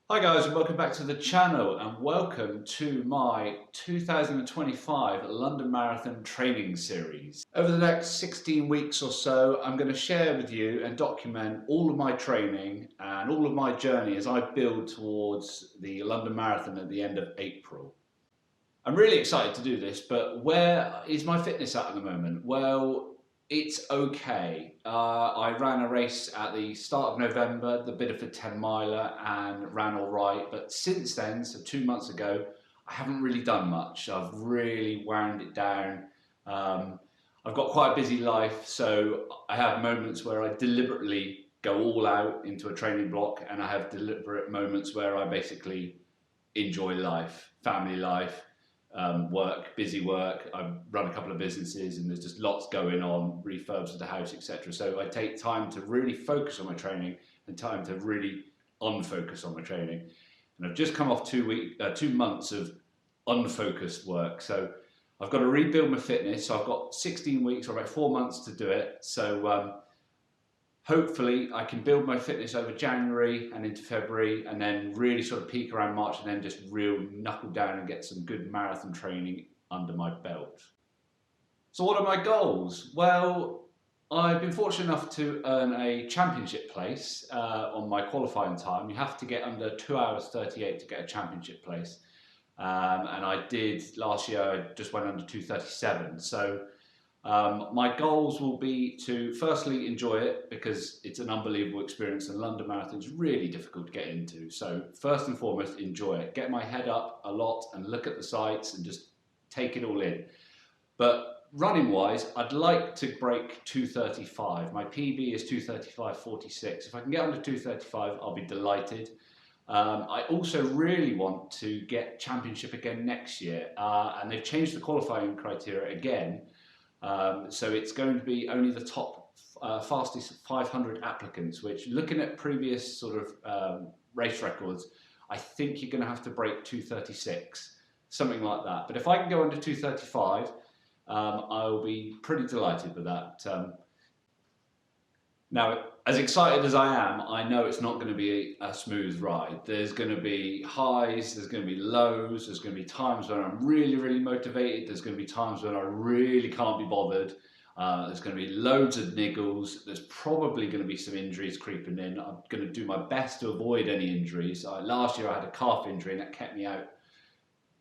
Hi guys and welcome back to the channel and welcome to my 2025 London Marathon training series. Over the next 16 weeks or so I'm going to share with you and document all of my training and all of my journey as I build towards the London Marathon at the end of April. I'm really excited to do this, but where is my fitness at the moment? Well, it's okay. I ran a race at the start of November, the Bideford 10 miler, and ran all right. But since then, so 2 months ago, I haven't really done much. I've really wound it down. Um, I've got quite a busy life, so I have moments where I deliberately go all out into a training block, and I have deliberate moments where I basically enjoy life, family life, work, busy work. I run a couple of businesses and there's just lots going on, refurbs of the house, etc. So I take time to really focus on my training and time to really unfocus on my training. And I've just come off 2 months of unfocused work. So I've got to rebuild my fitness. So I've got 16 weeks or about 4 months to do it. So hopefully I can build my fitness over January and into February and then really sort of peak around March and then just real knuckle down and get some good marathon training under my belt. So what are my goals? Well, I've been fortunate enough to earn a championship place on my qualifying time. You have to get under 2 hours 38 to get a championship place. And I did last year, I just went under 2:37. So my goals will be to firstly enjoy it because it's an unbelievable experience and London Marathon is really difficult to get into. So first and foremost, enjoy it. Get my head up a lot and look at the sights and just take it all in. But running wise, I'd like to break 2:35. My PB is 2:35.46. If I can get under 2:35, I'll be delighted. I also really want to get championship again next year, and they've changed the qualifying criteria again. So it's going to be only the top fastest 500 applicants, which looking at previous sort of race records, I think you're going to have to break 2:36, something like that. But if I can go under 2:35, I'll be pretty delighted with that. Now, as excited as I am, I know it's not going to be a smooth ride. There's going to be highs, there's going to be lows, there's going to be times when I'm really, really motivated, there's going to be times when I really can't be bothered. There's going to be loads of niggles, there's probably going to be some injuries creeping in. I'm going to do my best to avoid any injuries. Last year I had a calf injury and that kept me out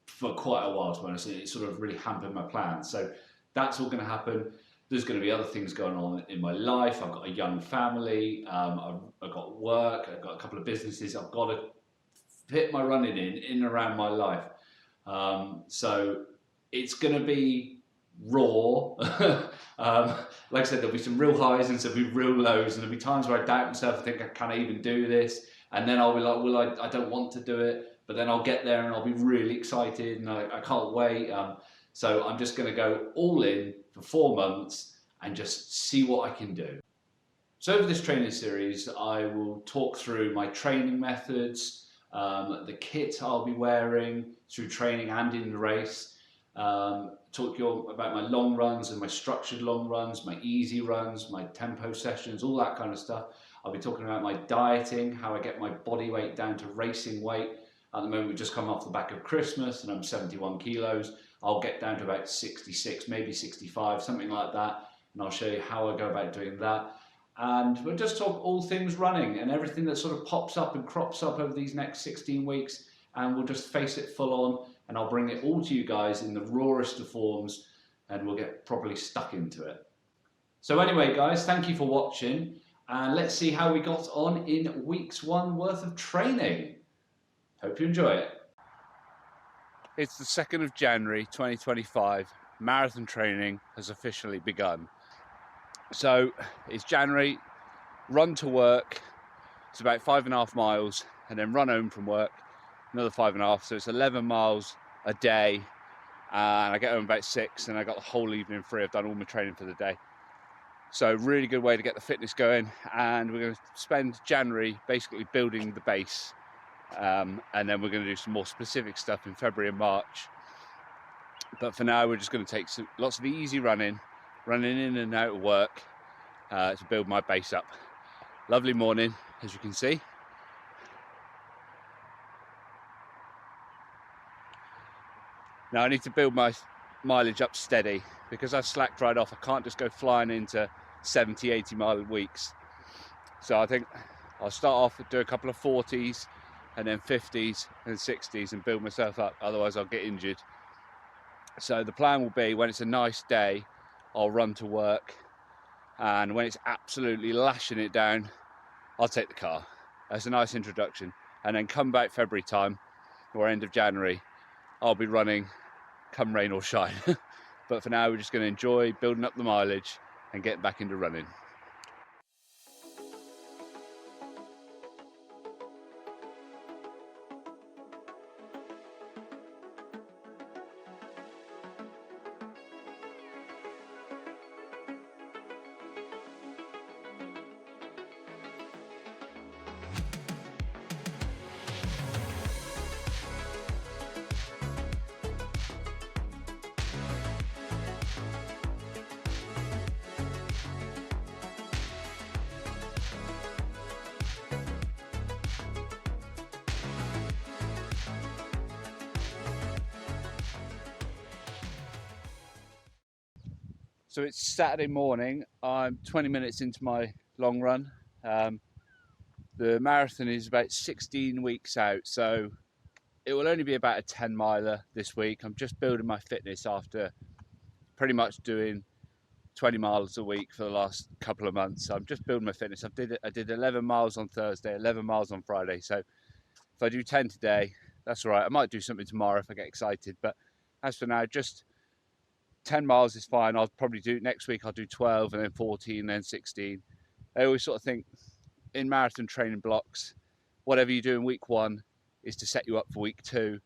for quite a while, to be honest. It sort of really hampered my plans. So that's all going to happen. There's going to be other things going on in my life. I've got a young family. I've got work. I've got a couple of businesses. I've got to fit my running in and around my life. So it's going to be raw. Like I said, there'll be some real highs and there'll be real lows, and there'll be times where I doubt myself. I think, can I even do this? And then I'll be like, well, I don't want to do it. But then I'll get there and I'll be really excited and I can't wait. So I'm just going to go all in for 4 months and just see what I can do. So over this training series, I will talk through my training methods, the kit I'll be wearing through training and in the race, talk to you about my long runs and my structured long runs, my easy runs, my tempo sessions, all that kind of stuff. I'll be talking about my dieting, how I get my body weight down to racing weight. At the moment, we've just come off the back of Christmas and I'm 71 kilos. I'll get down to about 66, maybe 65, something like that. And I'll show you how I go about doing that. And we'll just talk all things running and everything that sort of pops up and crops up over these next 16 weeks. And we'll just face it full on and I'll bring it all to you guys in the rawest of forms and we'll get properly stuck into it. So anyway, guys, thank you for watching. And let's see how we got on in week's one worth of training. Hope you enjoy it. It's the 2nd of January 2025. Marathon training has officially begun. So it's January, run to work, it's about 5.5 miles, and then run home from work, another 5.5, so it's 11 miles a day, and I get home about 6, and I got the whole evening free. I've done all my training for the day. So really good way to get the fitness going, and we're going to spend January basically building the base. And then we're going to do some more specific stuff in February and March. But for now, we're just going to take lots of easy running in and out of work to build my base up. Lovely morning, as you can see. Now I need to build my mileage up steady because I've slacked right off. I can't just go flying into 70, 80 mile weeks. So I think I'll start off with do a couple of 40s and then 50s and 60s and build myself up. Otherwise I'll get injured. So the plan will be when it's a nice day, I'll run to work. And when it's absolutely lashing it down, I'll take the car. That's a nice introduction. And then come back February time or end of January, I'll be running come rain or shine. But for now, we're just going to enjoy building up the mileage and getting back into running. So it's Saturday morning. I'm 20 minutes into my long run. The marathon is about 16 weeks out, so it will only be about a 10 miler this week. I'm just building my fitness after pretty much doing 20 miles a week for the last couple of months. So I'm just building my fitness. I did 11 miles on Thursday, 11 miles on Friday. So if I do 10 today, that's all right. I might do something tomorrow if I get excited, but as for now, just 10 miles is fine. I'll probably do next week. I'll do 12 and then 14 and then 16. I always sort of think in marathon training blocks, whatever you do in week 1 is to set you up for week 2.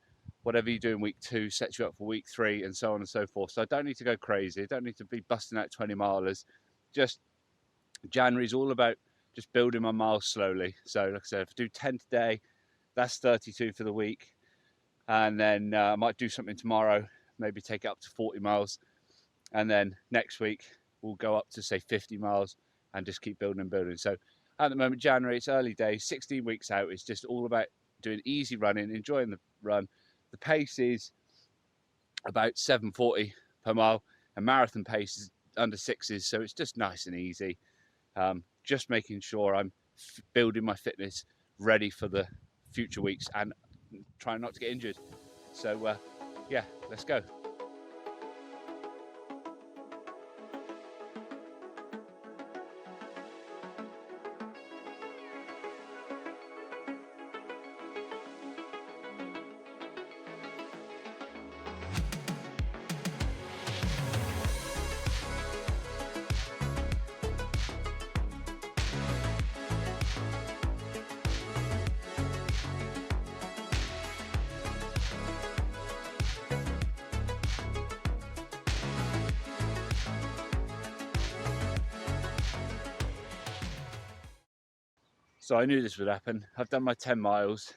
Whatever you do in week 2 sets you up for week 3, and so on and so forth. So I don't need to go crazy. I don't need to be busting out 20 milers. Just January is all about just building my miles slowly. So like I said, if I do 10 today, that's 32 for the week. And then I might do something tomorrow, maybe take it up to 40 miles. And then next week we'll go up to say 50 miles and just keep building and building. So at the moment, January, it's early days, 16 weeks out. It's just all about doing easy running, enjoying the run. The pace is about 7:40 per mile, and marathon pace is under 6s. So it's just nice and easy. Just making sure I'm building my fitness ready for the future weeks and trying not to get injured. So yeah, let's go. So I knew this would happen. I've done my 10 miles,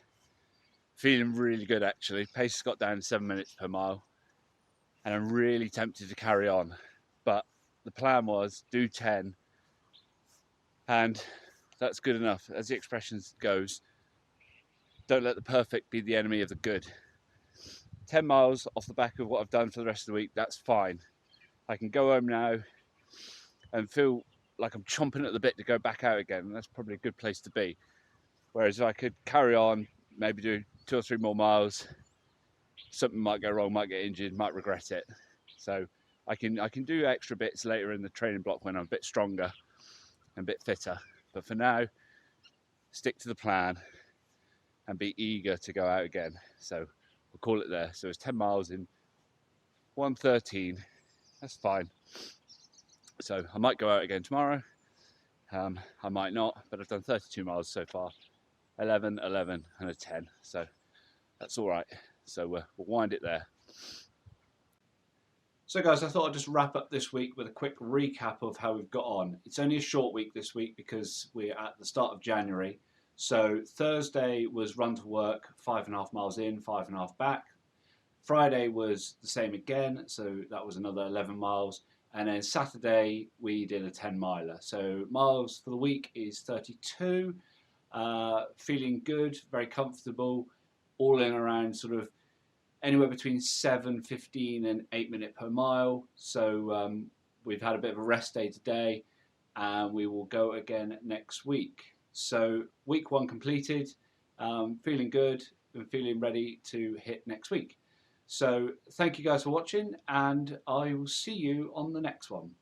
feeling really good actually. Pace has got down to 7 minutes per mile, and I'm really tempted to carry on. But the plan was do 10, and that's good enough. As the expression goes, don't let the perfect be the enemy of the good. 10 miles off the back of what I've done for the rest of the week, that's fine. I can go home now and feel like I'm chomping at the bit to go back out again, and that's probably a good place to be. Whereas if I could carry on, maybe do 2 or 3 more miles, something might go wrong, might get injured, might regret it. So I can do extra bits later in the training block when I'm a bit stronger and a bit fitter. But for now, stick to the plan and be eager to go out again. So we'll call it there. So it's 10 miles in 1:13. That's fine. So I might go out again tomorrow. I might not, but I've done 32 miles so far. 11, 11 and a 10. So that's all right. So we'll wind it there. So guys, I thought I'd just wrap up this week with a quick recap of how we've got on. It's only a short week this week because we're at the start of January. So Thursday was run to work, 5.5 miles in, 5.5 back. Friday was the same again, so that was another 11 miles. And then Saturday we did a 10 miler. So miles for the week is 32. Feeling good, very comfortable, all in around sort of anywhere between 7:15 and 8 minutes per mile. So we've had a bit of a rest day today, and we will go again next week. So week 1 completed, feeling good and feeling ready to hit next week. So thank you guys for watching, and I will see you on the next one.